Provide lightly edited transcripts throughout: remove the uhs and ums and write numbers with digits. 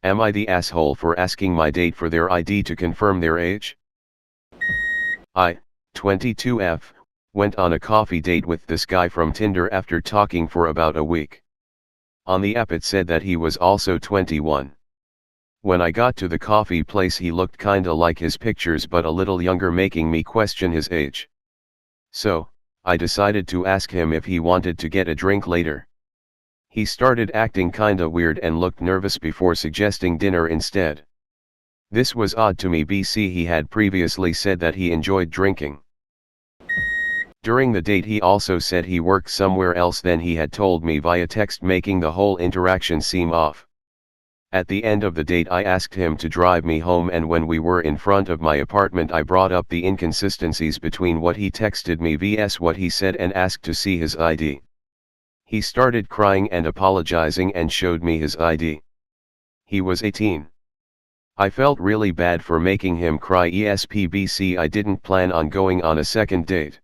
Am I the asshole for asking my date for their ID to confirm their age? I, 22F, went on a coffee date with this guy from Tinder after talking for about a week. On the app it said that he was also 21. When I got to the coffee place he looked kinda like his pictures but a little younger, making me question his age. So, I decided to ask him if he wanted to get a drink later. He started acting kinda weird and looked nervous before suggesting dinner instead. This was odd to me because he had previously said that he enjoyed drinking. During the date he also said he worked somewhere else than he had told me via text, making the whole interaction seem off. At the end of the date I asked him to drive me home, and when we were in front of my apartment I brought up the inconsistencies between what he texted me vs what he said and asked to see his ID. He started crying and apologizing and showed me his ID. He was 18. I felt really bad for making him cry. ESPBC I didn't plan on going on a second date.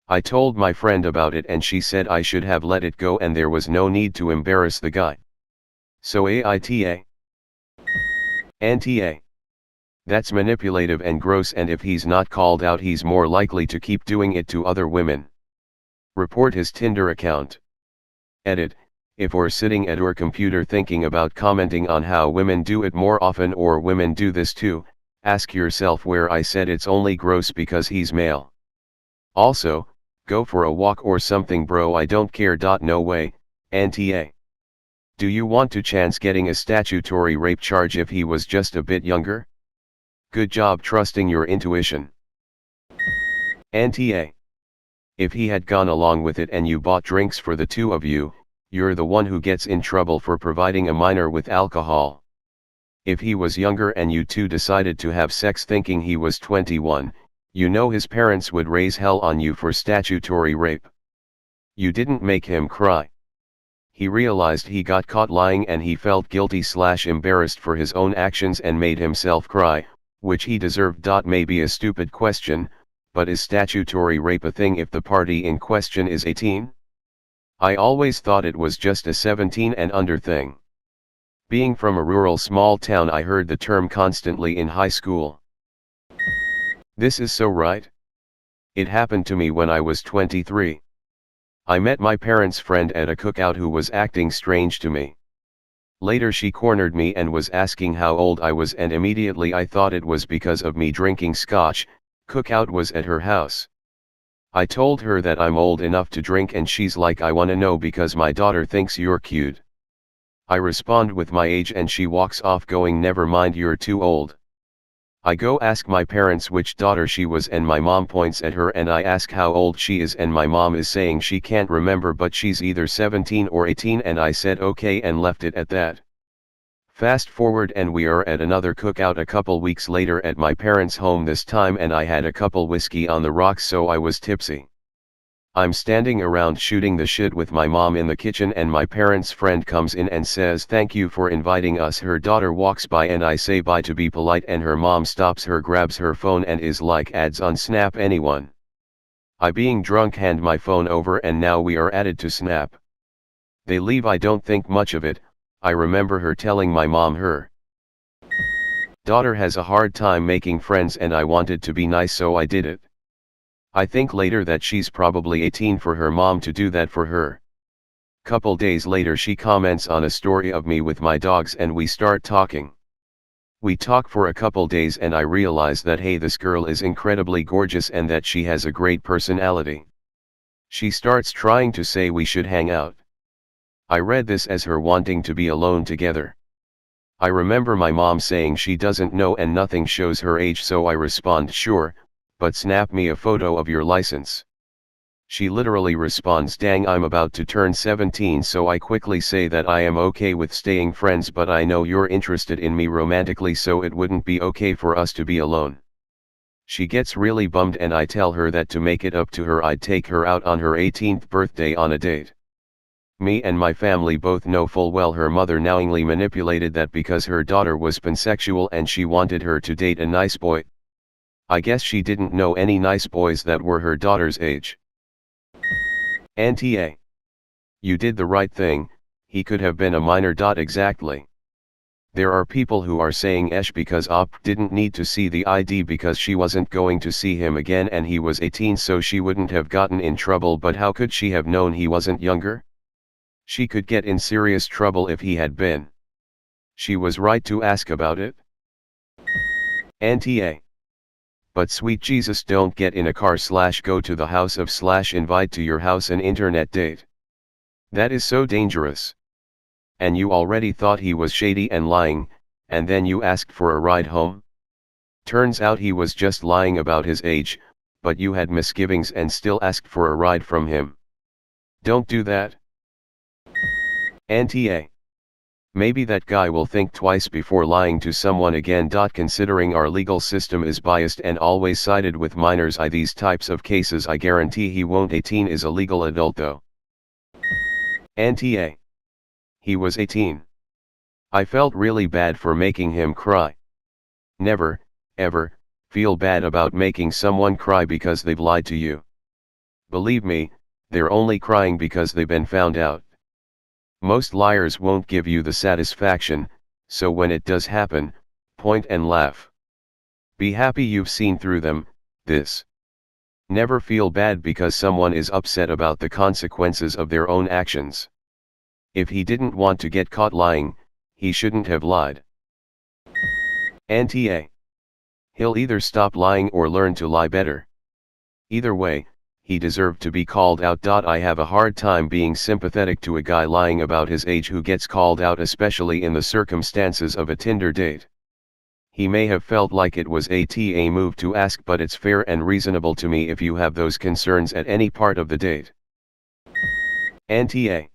I told my friend about it and she said I should have let it go and there was no need to embarrass the guy. So AITA? NTA. That's manipulative and gross, and if he's not called out he's more likely to keep doing it to other women. Report his Tinder account. Edit. If we're sitting at our computer thinking about commenting on how women do it more often or women do this too, ask yourself where I said it's only gross because he's male. Also, go for a walk or something bro, I don't care. No way, NTA. Do you want to chance getting a statutory rape charge if he was just a bit younger? Good job trusting your intuition. NTA. If he had gone along with it and you bought drinks for the two of you, you're the one who gets in trouble for providing a minor with alcohol. If he was younger and you two decided to have sex thinking he was 21, you know his parents would raise hell on you for statutory rape. You didn't make him cry. He realized he got caught lying and he felt guilty/embarrassed for his own actions and made himself cry, which he deserved. Maybe a stupid question, but is statutory rape a thing if the party in question is 18? I always thought it was just a 17 and under thing. Being from a rural small town I heard the term constantly in high school. This is so right. It happened to me when I was 23. I met my parents' friend at a cookout who was acting strange to me. Later she cornered me and was asking how old I was, and immediately I thought it was because of me drinking scotch. Cookout was at her house. I told her that I'm old enough to drink and she's like, I wanna know because my daughter thinks you're cute. I respond with my age and she walks off going, never mind, you're too old. I go ask my parents which daughter she was and my mom points at her and I ask how old she is and my mom is saying she can't remember but she's either 17 or 18 and I said okay and left it at that. Fast forward and we are at another cookout a couple weeks later at my parents' home this time and I had a couple whiskey on the rocks so I was tipsy. I'm standing around shooting the shit with my mom in the kitchen and my parents' friend comes in and says thank you for inviting us. Her daughter walks by and I say bye to be polite and her mom stops her, grabs her phone and is like, ads on Snap anyone? I being drunk hand my phone over and now we are added to Snap. They leave. I don't think much of it. I remember her telling my mom her daughter has a hard time making friends and I wanted to be nice so I did it. I think later that she's probably 18 for her mom to do that for her. Couple days later she comments on a story of me with my dogs and we start talking. We talk for a couple days and I realize that hey, this girl is incredibly gorgeous and that she has a great personality. She starts trying to say we should hang out. I read this as her wanting to be alone together. I remember my mom saying she doesn't know and nothing shows her age so I respond sure, but snap me a photo of your license. She literally responds dang, I'm about to turn 17 so I quickly say that I am okay with staying friends but I know you're interested in me romantically so it wouldn't be okay for us to be alone. She gets really bummed and I tell her that to make it up to her I'd take her out on her 18th birthday on a date. Me and my family both know full well her mother knowingly manipulated that because her daughter was pansexual and she wanted her to date a nice boy. I guess she didn't know any nice boys that were her daughter's age. NTA. You did the right thing, he could have been a minor. Exactly. There are people who are saying Esh because Op didn't need to see the ID because she wasn't going to see him again and he was 18 so she wouldn't have gotten in trouble, but how could she have known he wasn't younger? She could get in serious trouble if he had been. She was right to ask about it. Auntie. But sweet Jesus, don't get in a car / go to the house of / invite to your house an internet date. That is so dangerous. And you already thought he was shady and lying, and then you asked for a ride home? Turns out he was just lying about his age, but you had misgivings and still asked for a ride from him. Don't do that. Auntie. Maybe that guy will think twice before lying to someone again. Considering our legal system is biased and always sided with minors in these types of cases, I guarantee he won't. 18 is a legal adult though. Auntie. He was 18. I felt really bad for making him cry. Never, ever, feel bad about making someone cry because they've lied to you. Believe me, they're only crying because they've been found out. Most liars won't give you the satisfaction, so when it does happen, point and laugh. Be happy you've seen through them. Never feel bad because someone is upset about the consequences of their own actions. If he didn't want to get caught lying, he shouldn't have lied. Auntie. He'll either stop lying or learn to lie better. Either way, he deserved to be called out. I have a hard time being sympathetic to a guy lying about his age who gets called out, especially in the circumstances of a Tinder date. He may have felt like it was a move to ask, but it's fair and reasonable to me if you have those concerns at any part of the date. Auntie.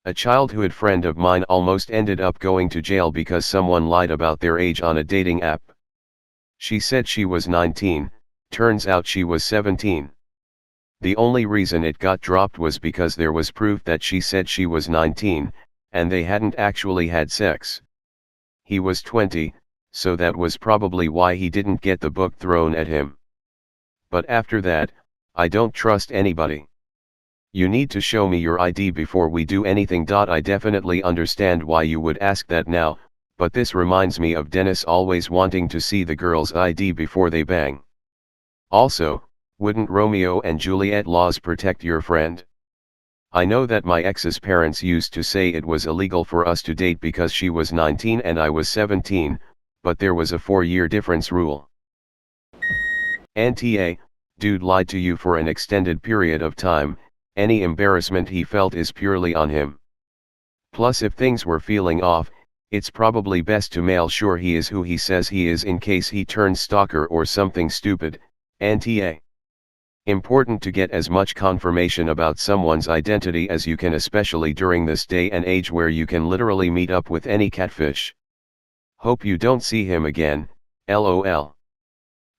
A childhood friend of mine almost ended up going to jail because someone lied about their age on a dating app. She said she was 19, turns out she was 17. The only reason it got dropped was because there was proof that she said she was 19, and they hadn't actually had sex. He was 20, so that was probably why he didn't get the book thrown at him. But after that, I don't trust anybody. You need to show me your ID before we do anything. I definitely understand why you would ask that now, but this reminds me of Dennis always wanting to see the girl's ID before they bang. Also, wouldn't Romeo and Juliet laws protect your friend? I know that my ex's parents used to say it was illegal for us to date because she was 19 and I was 17, but there was a 4-year difference rule. Auntie. Dude lied to you for an extended period of time, any embarrassment he felt is purely on him. Plus, if things were feeling off, it's probably best to make sure he is who he says he is in case he turns stalker or something stupid. Auntie. Important to get as much confirmation about someone's identity as you can, especially during this day and age where you can literally meet up with any catfish. Hope you don't see him again, LOL.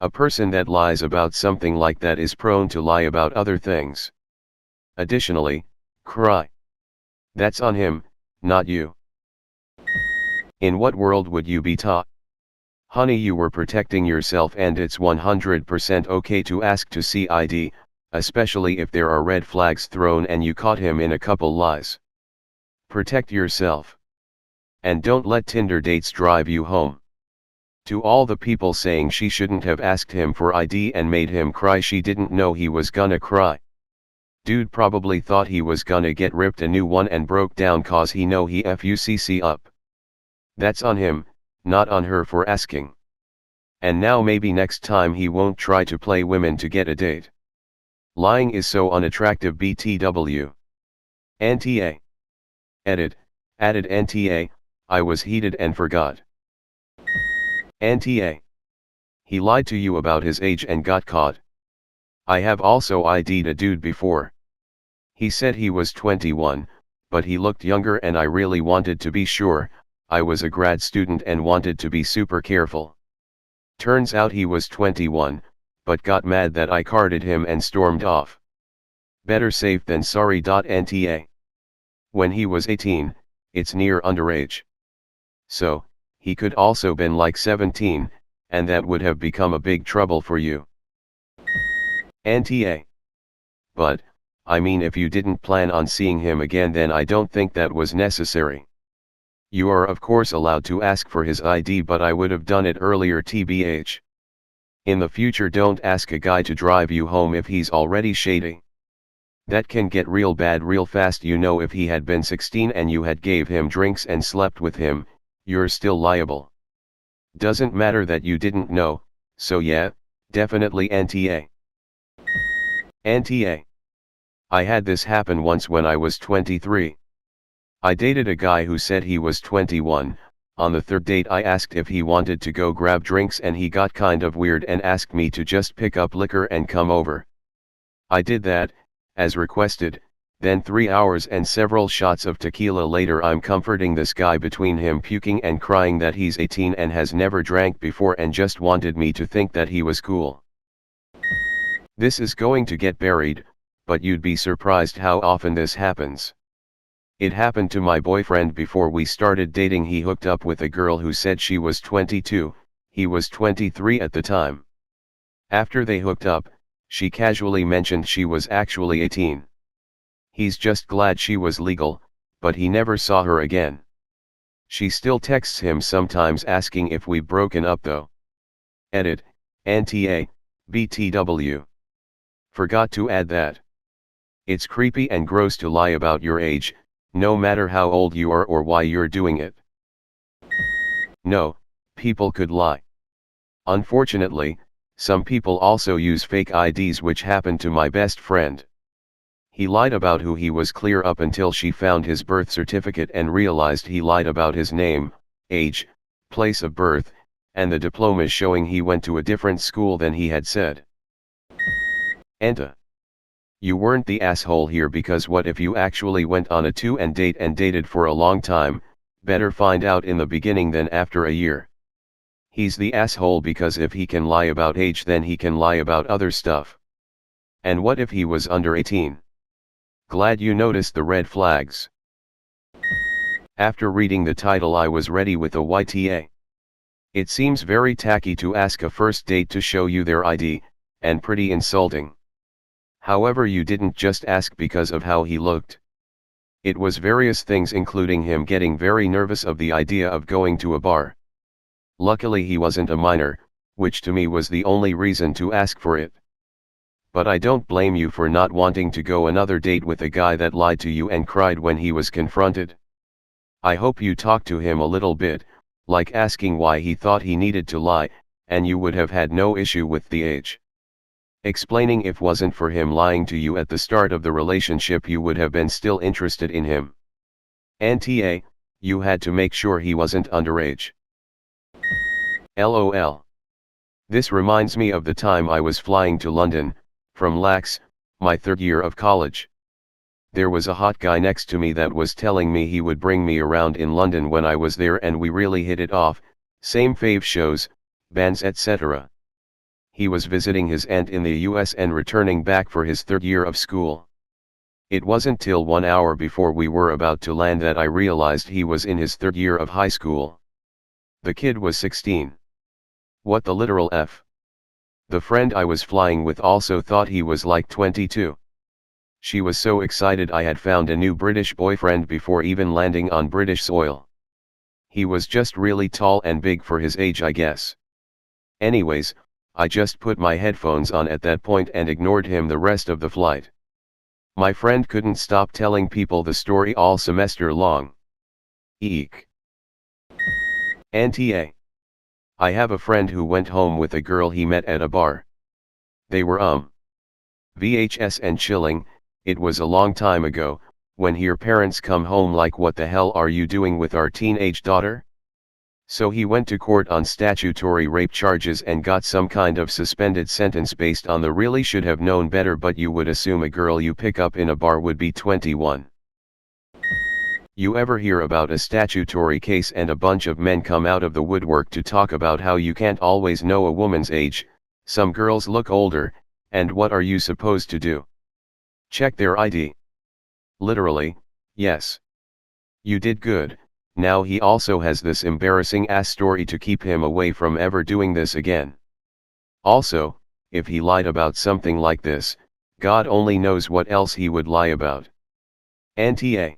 A person that lies about something like that is prone to lie about other things. Additionally, cry. That's on him, not you. In what world would you be taught? Honey, you were protecting yourself and it's 100% okay to ask to see ID, especially if there are red flags thrown and you caught him in a couple lies. Protect yourself. And don't let Tinder dates drive you home. To all the people saying she shouldn't have asked him for ID and made him cry, she didn't know he was gonna cry. Dude probably thought he was gonna get ripped a new one and broke down cause he know he fucc up. That's on him, not on her for asking. And now maybe next time he won't try to play women to get a date. Lying is so unattractive. BTW. Auntie. Added Auntie, I was heated and forgot. Auntie. He lied to you about his age and got caught. I have also ID'd a dude before. He said he was 21, but he looked younger and I really wanted to be sure. I was a grad student and wanted to be super careful. Turns out he was 21, but got mad that I carded him and stormed off. Better safe than sorry. Auntie. When he was 18, it's near underage. So, he could also been like 17, and that would have become a big trouble for you. Auntie. But, I mean, if you didn't plan on seeing him again, then I don't think that was necessary. You are of course allowed to ask for his ID, but I would have done it earlier tbh. In the future don't ask a guy to drive you home if he's already shady. That can get real bad real fast. You know, if he had been 16 and you had gave him drinks and slept with him, you're still liable. Doesn't matter that you didn't know, so yeah, definitely NTA. NTA. I had this happen once when I was 23. I dated a guy who said he was 21. On the third date I asked if he wanted to go grab drinks and he got kind of weird and asked me to just pick up liquor and come over. I did that, as requested. Then 3 hours and several shots of tequila later I'm comforting this guy between him puking and crying that he's 18 and has never drank before and just wanted me to think that he was cool. This is going to get buried, but you'd be surprised how often this happens. It happened to my boyfriend before we started dating. He hooked up with a girl who said she was 22, he was 23 at the time. After they hooked up, she casually mentioned she was actually 18. He's just glad she was legal, but he never saw her again. She still texts him sometimes asking if we've broken up though. Edit, NTA, BTW. Forgot to add that. It's creepy and gross to lie about your age, no matter how old you are or why you're doing it. No, people could lie. Unfortunately, some people also use fake IDs, which happened to my best friend. He lied about who he was clear up until she found his birth certificate and realized he lied about his name, age, place of birth, and the diplomas showing he went to a different school than he had said. AITA. You weren't the asshole here, because what if you actually went on a 2-and date and dated for a long time? Better find out in the beginning than after a year. He's the asshole because if he can lie about age, then he can lie about other stuff. And what if he was under 18? Glad you noticed the red flags. After reading the title I was ready with a YTA. It seems very tacky to ask a first date to show you their ID, and pretty insulting. However, you didn't just ask because of how he looked. It was various things, including him getting very nervous of the idea of going to a bar. Luckily he wasn't a minor, which to me was the only reason to ask for it. But I don't blame you for not wanting to go another date with a guy that lied to you and cried when he was confronted. I hope you talked to him a little bit, like asking why he thought he needed to lie, and you would have had no issue with the age. Explaining if wasn't for him lying to you at the start of the relationship, you would have been still interested in him. NTA, you had to make sure he wasn't underage. LOL. This reminds me of the time I was flying to London, from Lax, my third year of college. There was a hot guy next to me that was telling me he would bring me around in London when I was there, and we really hit it off, same fave shows, bands, etc. He was visiting his aunt in the US and returning back for his third year of school. It wasn't till 1 hour before we were about to land that I realized he was in his third year of high school. The kid was 16. What the literal F? The friend I was flying with also thought he was like 22. She was so excited I had found a new British boyfriend before even landing on British soil. He was just really tall and big for his age, I guess. Anyways, I just put my headphones on at that point and ignored him the rest of the flight. My friend couldn't stop telling people the story all semester long. Eek. NTA. I have a friend who went home with a girl he met at a bar. They were VHS and chilling. It was a long time ago, when her parents come home like, what the hell are you doing with our teenage daughter? So he went to court on statutory rape charges and got some kind of suspended sentence based on the really should have known better, but you would assume a girl you pick up in a bar would be 21. You ever hear about a statutory case and a bunch of men come out of the woodwork to talk about how you can't always know a woman's age, some girls look older, and what are you supposed to do? Check their ID. Literally, yes. You did good. Now he also has this embarrassing ass story to keep him away from ever doing this again. Also, if he lied about something like this, God only knows what else he would lie about. NTA.